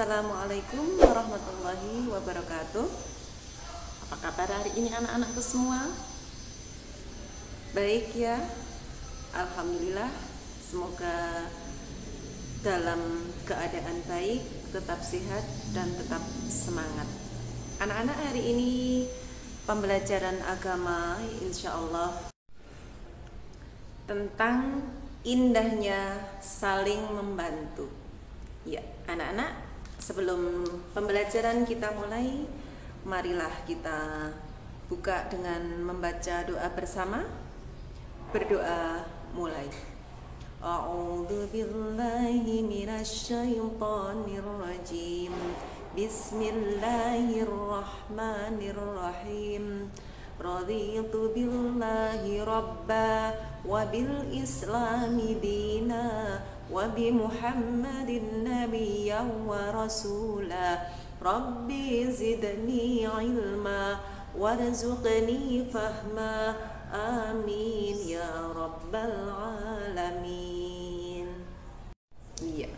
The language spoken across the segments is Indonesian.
Assalamualaikum warahmatullahi wabarakatuh. Apa kabar hari ini anak-anakku semua? Baik ya, alhamdulillah. Semoga dalam keadaan baik, tetap sehat dan tetap semangat. Anak-anak, hari ini pembelajaran agama insya Allah tentang indahnya saling membantu. Ya, anak-anak, sebelum pembelajaran kita mulai, marilah kita buka dengan membaca doa bersama. Berdoa mulai. A'udzu billahi minasyaitonir rajim. Bismillahirrahmanirrahim. Raditu billahi rabba wa bil islami dina wa bi Muhammadin nabiyyan wa rasula. Rabbi zidni ilma warzuqni fahma. Amin ya rabbal alamin. Iya.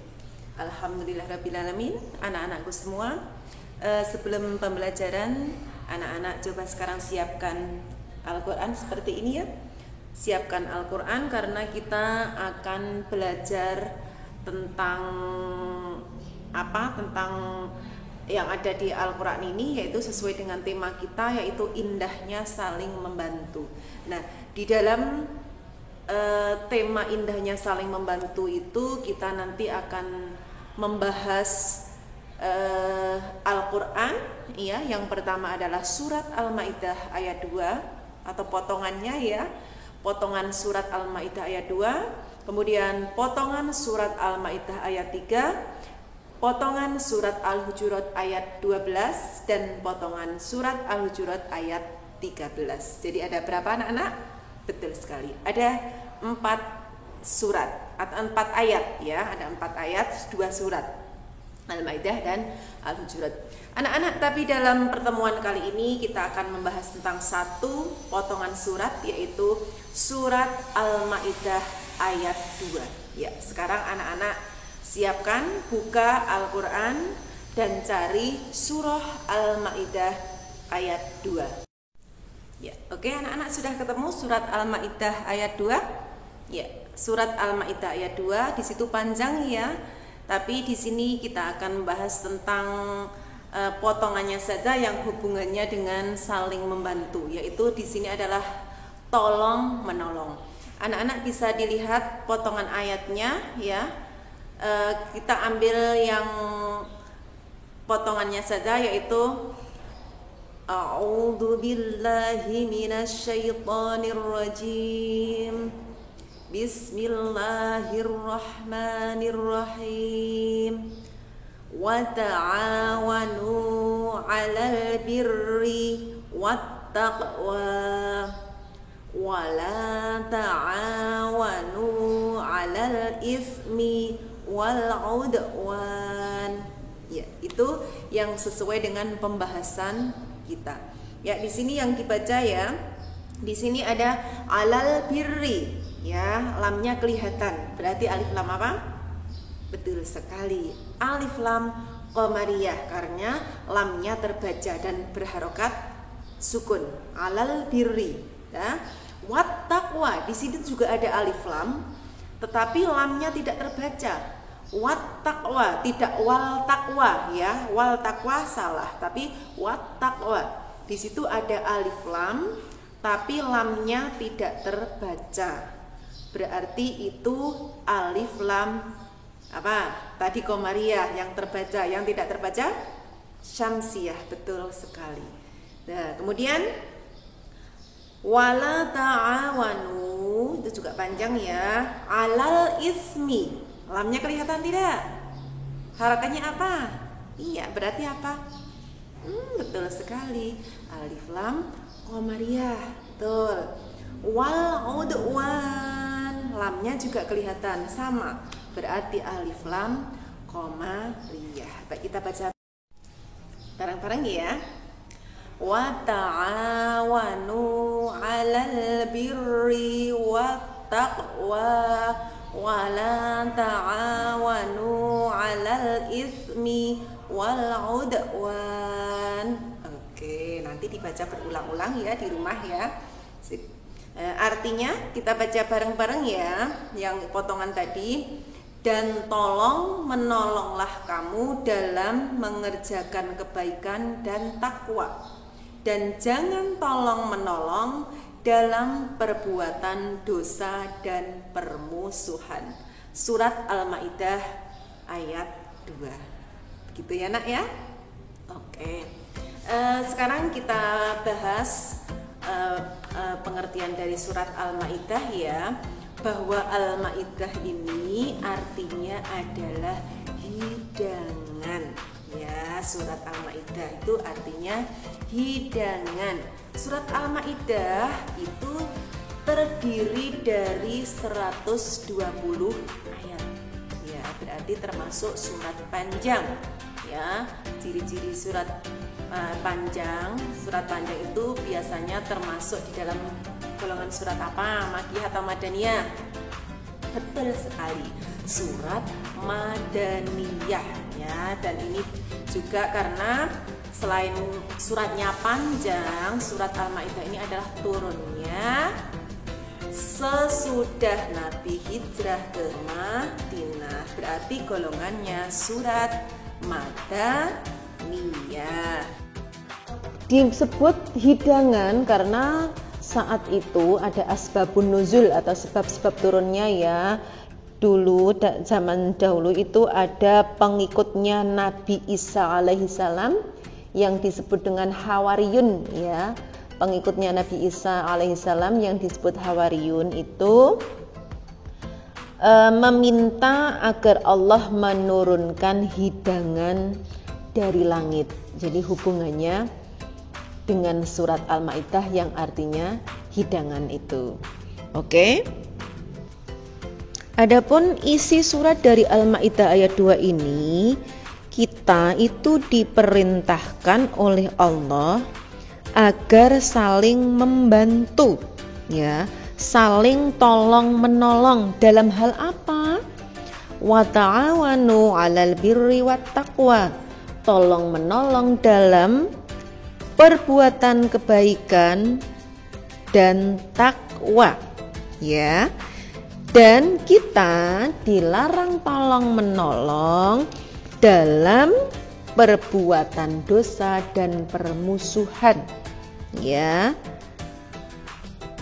Alhamdulillah rabbil alamin. Anak-anakku semua, sebelum pembelajaran, anak-anak coba sekarang siapkan Al-Quran seperti ini ya. Siapkan Al-Quran karena kita akan belajar tentang apa? Tentang yang ada di Al-Quran ini, yaitu sesuai dengan tema kita, yaitu indahnya saling membantu. Nah, di dalam tema indahnya saling membantu itu kita nanti akan membahas Al-Quran ya. Yang pertama adalah surat Al-Maidah ayat 2 atau potongannya ya. Potongan surat Al-Maidah ayat 2, kemudian potongan surat Al-Maidah ayat 3, potongan surat Al-Hujurat ayat 12 dan potongan surat Al-Hujurat ayat 13. Jadi ada berapa anak-anak? Betul sekali. Ada 4 surat atau 4 ayat ya. Ada 4 ayat, 2 surat Al-Maidah dan Al-Hujurat. Anak-anak, tapi dalam pertemuan kali ini kita akan membahas tentang satu potongan surat, yaitu surat Al-Maidah ayat 2. Ya, sekarang anak-anak siapkan, buka Al-Quran dan cari surah Al-Maidah ayat 2. Ya, oke anak-anak, sudah ketemu surat Al-Maidah ayat 2? Ya, surat Al-Maidah ayat 2 di situ panjang ya. Tapi di sini kita akan membahas tentang potongannya saja yang hubungannya dengan saling membantu, yaitu di sini adalah tolong menolong. Anak-anak bisa dilihat potongan ayatnya ya. Kita ambil yang potongannya saja, yaitu A'udzu billahi minasyaitonir rajim. Bismillahirrahmanirrahim. Wa ta'awanu 'alal birri wattaqwa wa la ta'awanu 'alal ismi wal 'udwan. Ya, itu yang sesuai dengan pembahasan kita. Ya, di sini yang dibaca ya. Di sini ada 'alal birri. Ya, lamnya kelihatan. Berarti alif lam apa? Betul sekali, alif lam qamariyah, karena lamnya terbaca dan berharokat sukun. Alal birri ya. Wat taqwa, di sini juga ada alif lam tetapi lamnya tidak terbaca. Wat taqwa, tidak wal taqwa ya. Wal taqwa salah, tapi wat taqwa. Di situ ada alif lam tapi lamnya tidak terbaca. Berarti itu alif lam apa? Tadi qamariyah yang terbaca, yang tidak terbaca syamsiyah, betul sekali. Nah, kemudian wala ta'awanu, itu juga panjang ya. Alal ismi, lamnya kelihatan tidak? Harakatnya apa? Iya, berarti apa? Betul sekali, alif lam qamariyah, betul. Wal udwan, lamnya juga kelihatan, sama, berarti alif lam qamariyah. Baik, kita baca bareng-bareng ya. Wa ta'awanu 'alal birri wattaqwa wa la ta'awanu 'alal ismi wal udwan. Oke, nanti dibaca berulang-ulang ya di rumah ya. Sip. Artinya kita baca bareng-bareng ya yang potongan tadi. Dan tolong menolonglah kamu dalam mengerjakan kebaikan dan takwa, dan jangan tolong menolong dalam perbuatan dosa dan permusuhan. Surat Al-Maidah ayat 2. Begitu ya nak ya. Oke. Sekarang kita bahas pengertian dari surat Al-Maidah ya, bahwa Al-Maidah ini artinya adalah hidangan ya. Surat Al-Maidah itu artinya hidangan. Surat Al-Maidah itu terdiri dari 120 ayat ya, berarti termasuk surat panjang ya. Ciri-ciri surat panjang itu biasanya termasuk di dalam golongan surat apa? Makkiyah atau Madaniyah? Betul sekali, surat Madaniyah ya. Dan ini juga karena selain suratnya panjang, surat Al-Maidah ini adalah turunnya sesudah Nabi hijrah ke Madinah, berarti golongannya surat Madaniyah. Disebut hidangan karena saat itu ada asbabun nuzul atau sebab-sebab turunnya ya. Dulu zaman dahulu itu ada pengikutnya Nabi Isa alaihissalam yang disebut dengan Hawariyun ya. Pengikutnya Nabi Isa alaihissalam yang disebut Hawariyun itu meminta agar Allah menurunkan hidangan dari langit. Jadi hubungannya dengan surat Al-Maidah yang artinya hidangan itu. Oke. Adapun isi surat dari Al-Maidah ayat 2 ini, kita itu diperintahkan oleh Allah agar saling membantu ya, saling tolong menolong dalam hal apa? Wa ta'awanu 'alal birri wat taqwa. Tolong menolong dalam perbuatan kebaikan dan takwa ya. Dan kita dilarang tolong menolong dalam perbuatan dosa dan permusuhan ya.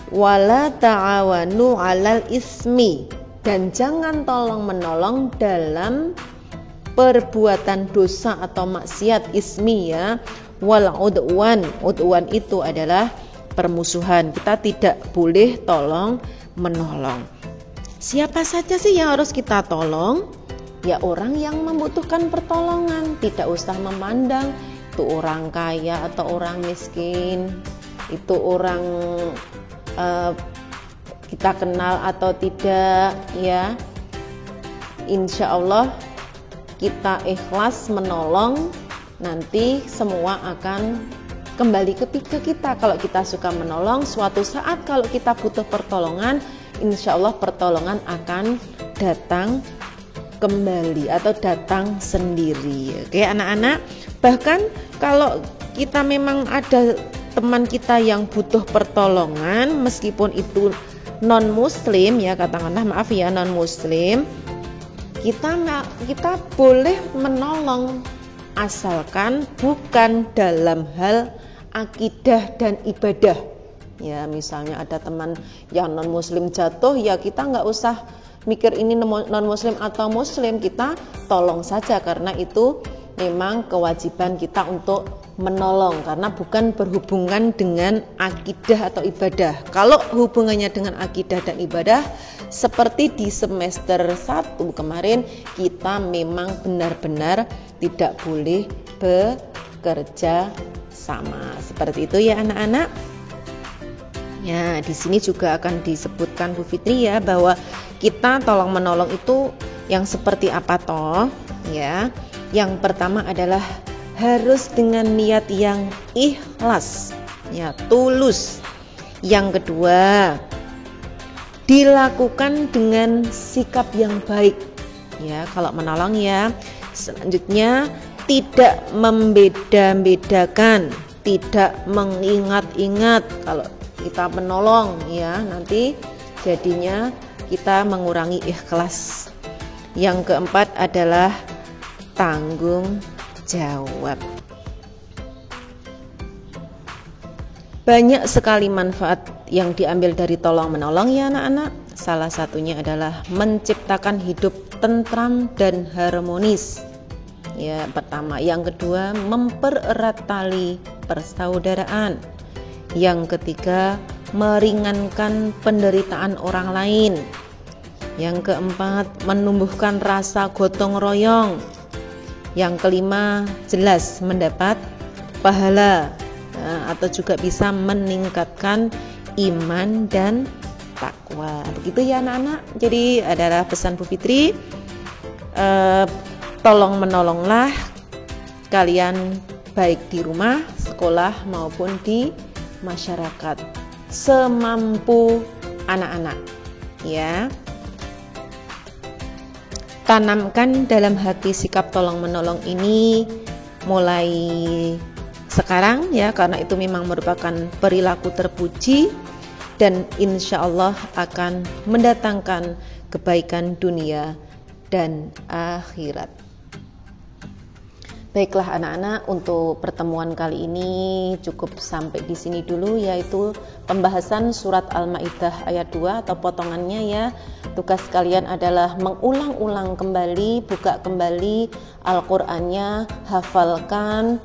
Wala ta'awanu 'alal ismi, dan jangan tolong menolong dalam perbuatan dosa atau maksiat ismi ya. Wal udwan itu adalah permusuhan. Kita tidak boleh tolong menolong. Siapa saja sih yang harus kita tolong? Ya orang yang membutuhkan pertolongan. Tidak usah memandang itu orang kaya atau orang miskin, itu orang kita kenal atau tidak ya. Insya Allah kita ikhlas menolong, nanti semua akan kembali ke kita. Kalau kita suka menolong, suatu saat kalau kita butuh pertolongan, insya Allah pertolongan akan datang kembali atau datang sendiri. Oke anak-anak, bahkan kalau kita memang ada teman kita yang butuh pertolongan, meskipun itu non muslim ya, katakanlah maaf ya non muslim, kita boleh menolong asalkan bukan dalam hal akidah dan ibadah ya. Misalnya ada teman yang non muslim jatuh, ya kita nggak usah mikir ini non muslim atau muslim, kita tolong saja karena itu memang kewajiban kita untuk menolong, karena bukan berhubungan dengan akidah atau ibadah. Kalau hubungannya dengan akidah dan ibadah, seperti di semester 1 kemarin, kita memang benar-benar tidak boleh bekerja sama. Seperti itu ya anak-anak. Ya, di sini juga akan disebutkan Bu Fitri ya, bahwa kita tolong menolong itu yang seperti apa toh ya. Yang pertama adalah harus dengan niat yang ikhlas ya, tulus. Yang kedua, dilakukan dengan sikap yang baik ya kalau menolong ya. Selanjutnya tidak membeda-bedakan, tidak mengingat-ingat. Kalau kita menolong ya, nanti jadinya kita mengurangi ikhlas. Yang keempat adalah tanggung jawab. Banyak sekali manfaat yang diambil dari tolong menolong ya anak-anak. Salah satunya adalah menciptakan hidup tentram dan harmonis. Ya, pertama. Yang kedua, mempererat tali persaudaraan. Yang ketiga, meringankan penderitaan orang lain. Yang keempat, menumbuhkan rasa gotong royong. Yang kelima, jelas mendapat pahala. Atau juga bisa meningkatkan iman dan takwa. Begitu ya anak-anak. Jadi adalah pesan Bu Fitri, tolong menolonglah kalian baik di rumah, sekolah maupun di masyarakat semampu anak-anak ya. Tanamkan dalam hati sikap tolong menolong ini mulai sekarang ya, karena itu memang merupakan perilaku terpuji dan insya Allah akan mendatangkan kebaikan dunia dan akhirat. Baiklah anak-anak, untuk pertemuan kali ini cukup sampai di sini dulu, yaitu pembahasan surat Al-Maidah ayat 2 atau potongannya ya. Tugas kalian adalah mengulang-ulang kembali, buka kembali Al-Qur'annya, hafalkan,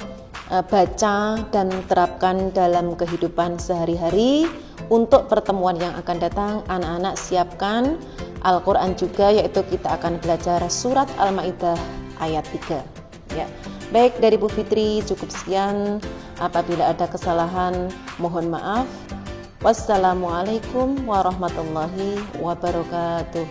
baca dan terapkan dalam kehidupan sehari-hari. Untuk pertemuan yang akan datang, anak-anak siapkan Al-Quran juga, yaitu kita akan belajar surat Al-Maidah ayat 3 ya. Baik, dari Bu Fitri cukup sekian. Apabila ada kesalahan mohon maaf. Wassalamualaikum warahmatullahi wabarakatuh.